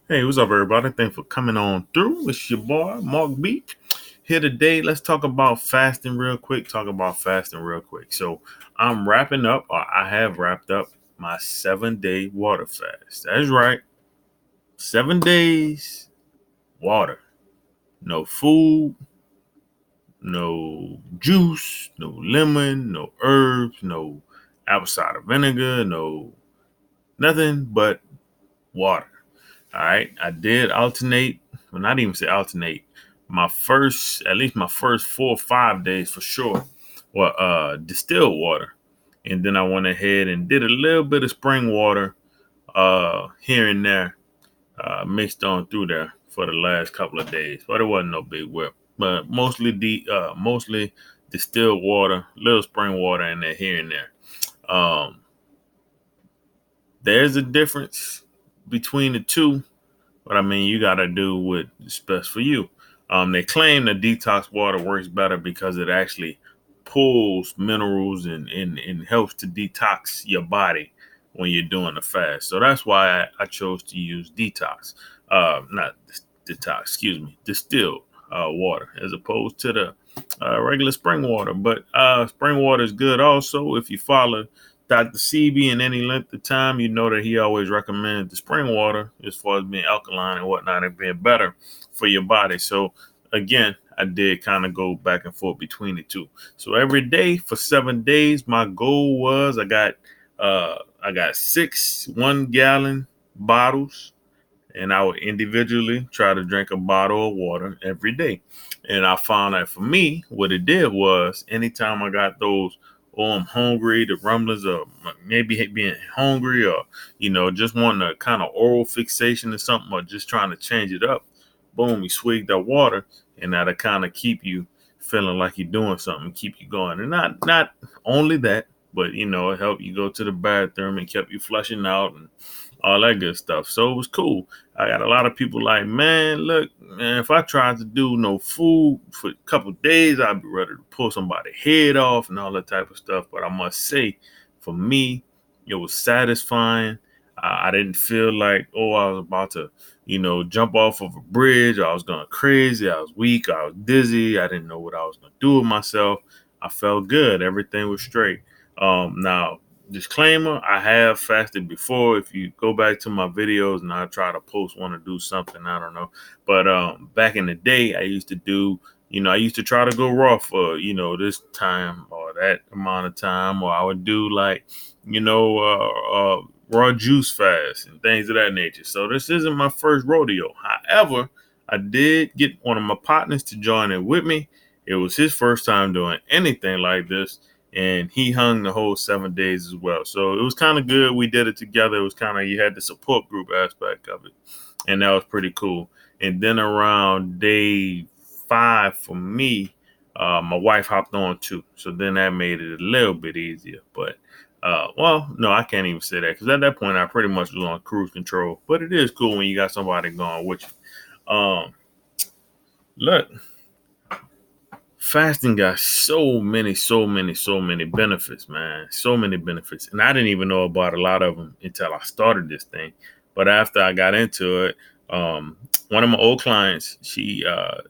Hey, what's up, everybody? Thanks for coming on through. It's your boy, Mark B. Here today. Let's talk about fasting real quick. So, I'm wrapping up, or I have wrapped up my 7-day water fast. That's right. 7 days, water. No food, no juice, no lemon, no herbs, no apple cider vinegar, no nothing but water. All right. I did alternate, well, not even say alternate. At least my first 4 or 5 days for sure, were distilled water. And then I went ahead and did a little bit of spring water here and there, mixed on through there for the last couple of days. But it wasn't no big whip. But mostly distilled water, little spring water in there here and there. Um, there's a difference between the two. But I mean, you got to do what's best for you. They claim that detox water works better because it actually pulls minerals and helps to detox your body when you're doing a fast. So that's why I chose to use not detox, excuse me, distilled water as opposed to the regular spring water. But spring water is good also if you follow Dr. Sebi in any length of time, you know that he always recommends the spring water as far as being alkaline and whatnot and being better for your body. So again, I did kind of go back and forth between the two. So every day for 7 days, my goal was I got 6 1-gallon bottles, and I would individually try to drink a bottle of water every day. And I found that for me, what it did was anytime I got those, oh, I'm hungry, the rumblings of maybe being hungry or, just wanting a kind of oral fixation or something or just trying to change it up, boom, you swig that water and that'll kind of keep you feeling like you're doing something, keep you going. And not only that, but, it helped you go to the bathroom and kept you flushing out and all that good stuff. So it was cool. I got a lot of people like, man, look, man, if I tried to do no food for a couple of days, I'd be ready to pull somebody's head off and all that type of stuff. But I must say, for me, it was satisfying. I didn't feel like, oh, I was about to, jump off of a bridge. I was going crazy. I was weak. I was dizzy. I didn't know what I was going to do with myself. I felt good. Everything was straight. Now, disclaimer, I have fasted before. If you go back to my videos and I try to post one to do something, I don't know. But back in the day, I used to try to go raw for, this time or that amount of time, or I would do like, raw juice fast and things of that nature. So this isn't my first rodeo. However, I did get one of my partners to join in with me. It was his first time doing anything like this, and he hung the whole 7 days as well. So it was kind of good. We did it together. It was kind of, you had the support group aspect of it, and that was pretty cool. And then around day 5 for me, my wife hopped on too. So then that made it a little bit easier. But well, no, I can't even say that because at that point I pretty much was on cruise control. But it is cool when you got somebody going with you. Look, fasting got so many benefits, man. So many benefits. And I didn't even know about a lot of them until I started this thing. But after I got into it, one of my old clients, she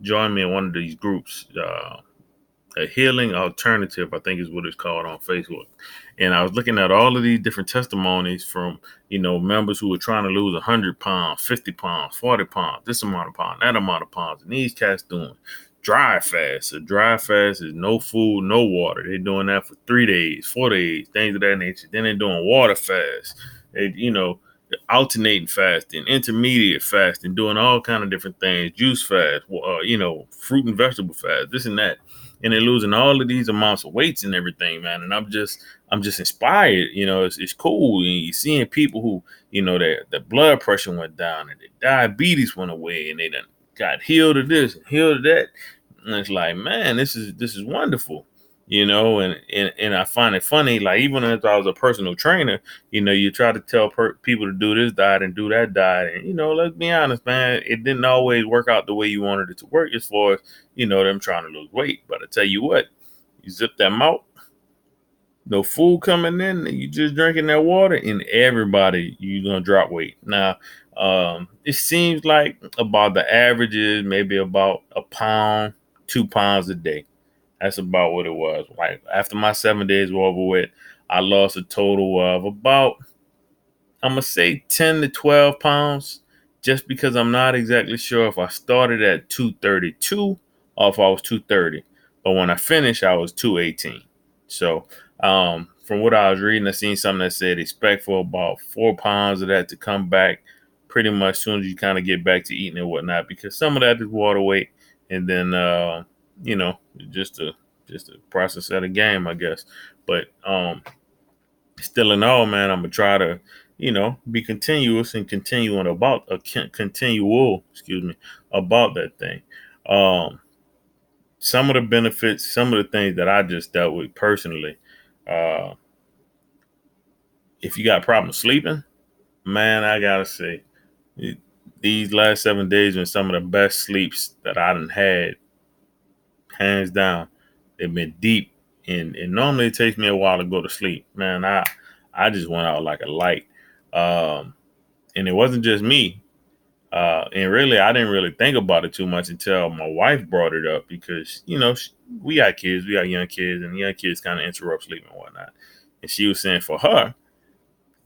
joined me in one of these groups, a healing alternative, I think is what it's called on Facebook. And I was looking at all of these different testimonies from, members who were trying to lose 100 pounds, 50 pounds, 40 pounds, this amount of pounds, that amount of pounds. And these cats doing dry fast. A dry fast is no food, no water. They're doing that for 3 days, 4 days, things of that nature. Then they're doing water fast. Alternating fasting, intermediate fasting, doing all kind of different things, juice fast, fruit and vegetable fast, this and that, and they're losing all of these amounts of weights and everything, man. And I'm just inspired. It's cool. And you're seeing people who, their blood pressure went down and their diabetes went away, and they done got healed of this and healed of that. And it's like, man, this is wonderful. And I find it funny, like even if I was a personal trainer, you try to tell people to do this diet and do that diet. And, let's be honest, man, it didn't always work out the way you wanted it to work as far as, them trying to lose weight. But I tell you what, you zip that mouth, no food coming in, and you just drinking that water, and everybody, you're going to drop weight. Now, It seems like about the average is maybe about a pound, 2 pounds a day. That's about what it was. Like after my 7 days were over with, I lost a total of about, I'm gonna say 10 to 12 pounds, just because I'm not exactly sure if I started at 232 or if I was 230. But when I finished, I was 218. So from what I was reading, I seen something that said expect for about 4 pounds of that to come back pretty much as soon as you kind of get back to eating and whatnot, because some of that is water weight, and then you know, just a just a process of the game, I guess. But still in all, man, I'm gonna try to, be continuous and continue on about a continual, excuse me, about that thing. Um, some of the benefits, some of the things that I just dealt with personally. Uh, if you got problems sleeping, man, I gotta say, it, these last 7 days been some of the best sleeps that I done had, hands down. They've been deep, and normally it takes me a while to go to sleep. Man, I just went out like a light. Um, and it wasn't just me. And really, I didn't really think about it too much until my wife brought it up, because we got kids, we got young kids, and young kids kind of interrupt sleep and whatnot. And she was saying for her,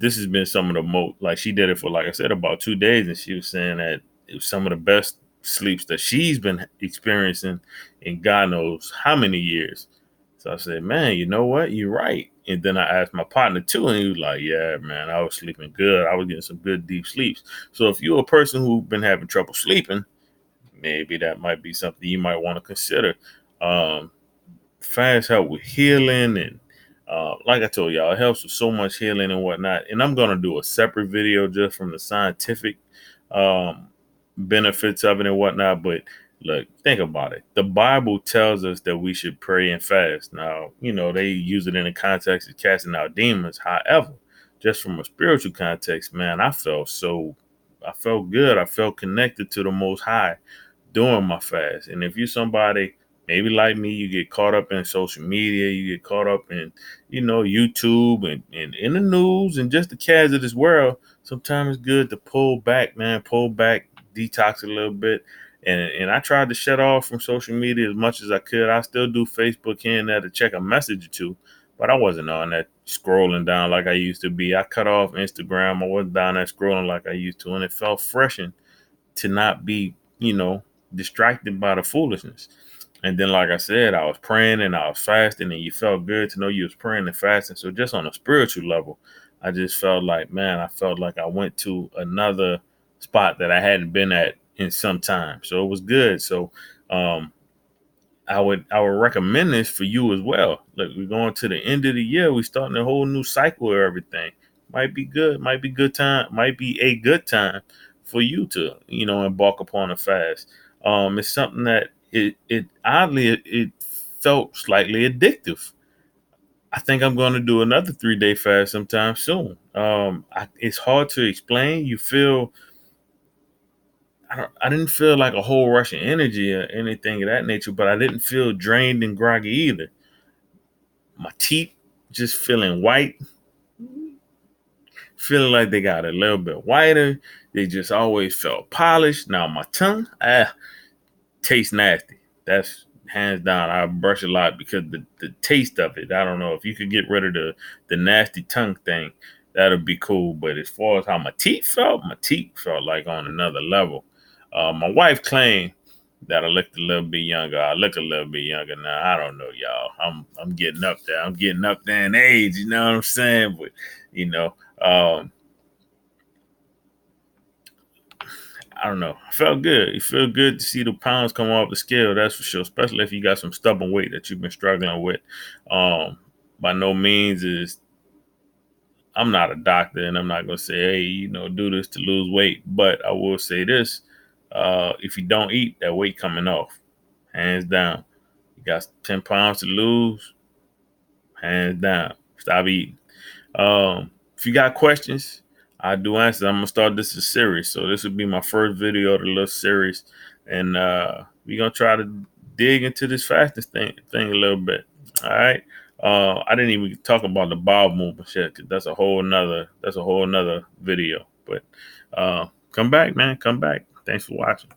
this has been some of the most, like, she did it for, like I said, about 2 days, and she was saying that it was some of the best sleeps that she's been experiencing in God knows how many years. So I said, man, you know what? You're right. And then I asked my partner too, and he was like, yeah, man, I was sleeping good. I was getting some good deep sleeps. So if you're a person who's been having trouble sleeping, maybe that might be something you might want to consider. Um, Fast help with healing, and like I told y'all, it helps with so much healing and whatnot. And I'm gonna do a separate video just from the scientific um, benefits of it and whatnot. But look, think about it. The Bible tells us that we should pray and fast. Now, they use it in the context of casting out demons. However, just from a spiritual context, man, I felt good. I felt connected to the Most High during my fast. And if you're somebody maybe like me, you get caught up in social media, you get caught up in, YouTube and in the news and just the cares of this world, sometimes it's good to pull back, man, pull back, detox a little bit. And I tried to shut off from social media as much as I could. I still do Facebook here and there to check a message or two, but I wasn't on that scrolling down like I used to be. I cut off Instagram. I wasn't down there scrolling like I used to, and it felt refreshing to not be, distracted by the foolishness. And then, like I said, I was praying and I was fasting, and you felt good to know you was praying and fasting. So just on a spiritual level, I just felt like, man, I felt like I went to another spot that I hadn't been at in some time. So it was good. So um, I would recommend this for you as well. Look, we're going to the end of the year. We're starting a whole new cycle of everything. Might be good. Might be good time. Might be a good time for you to, embark upon a fast. It's something that it oddly it felt slightly addictive. I think I'm going to do another 3 day fast sometime soon. It's hard to explain. You feel I didn't feel like a whole rush of energy or anything of that nature, but I didn't feel drained and groggy either. My teeth just feeling white, feeling like they got a little bit whiter. They just always felt polished. Now my tongue, tastes nasty. That's hands down. I brush a lot because the taste of it. I don't know if you could get rid of the nasty tongue thing, that'd be cool. But as far as how my teeth felt like on another level. My wife claimed that I looked a little bit younger. I look a little bit younger now. I don't know, y'all. I'm getting up there. I'm getting up there in age. You know what I'm saying? But you know, um, I don't know. I felt good. It felt good to see the pounds come off the scale. That's for sure. Especially if you got some stubborn weight that you've been struggling with. Um, by no means is I'm not a doctor, and I'm not gonna say, hey, do this to lose weight. But I will say this: if you don't eat, that weight coming off, hands down. You got 10 pounds to lose, hands down. Stop eating. If you got questions, I do answer. I'm gonna start this as a series. So this will be my first video of the little series. And we're gonna try to dig into this fastest thing a little bit. All right. I didn't even talk about the bowel movement shit, 'cause that's a whole nother video. But Come back, man. Come back. Thanks for watching.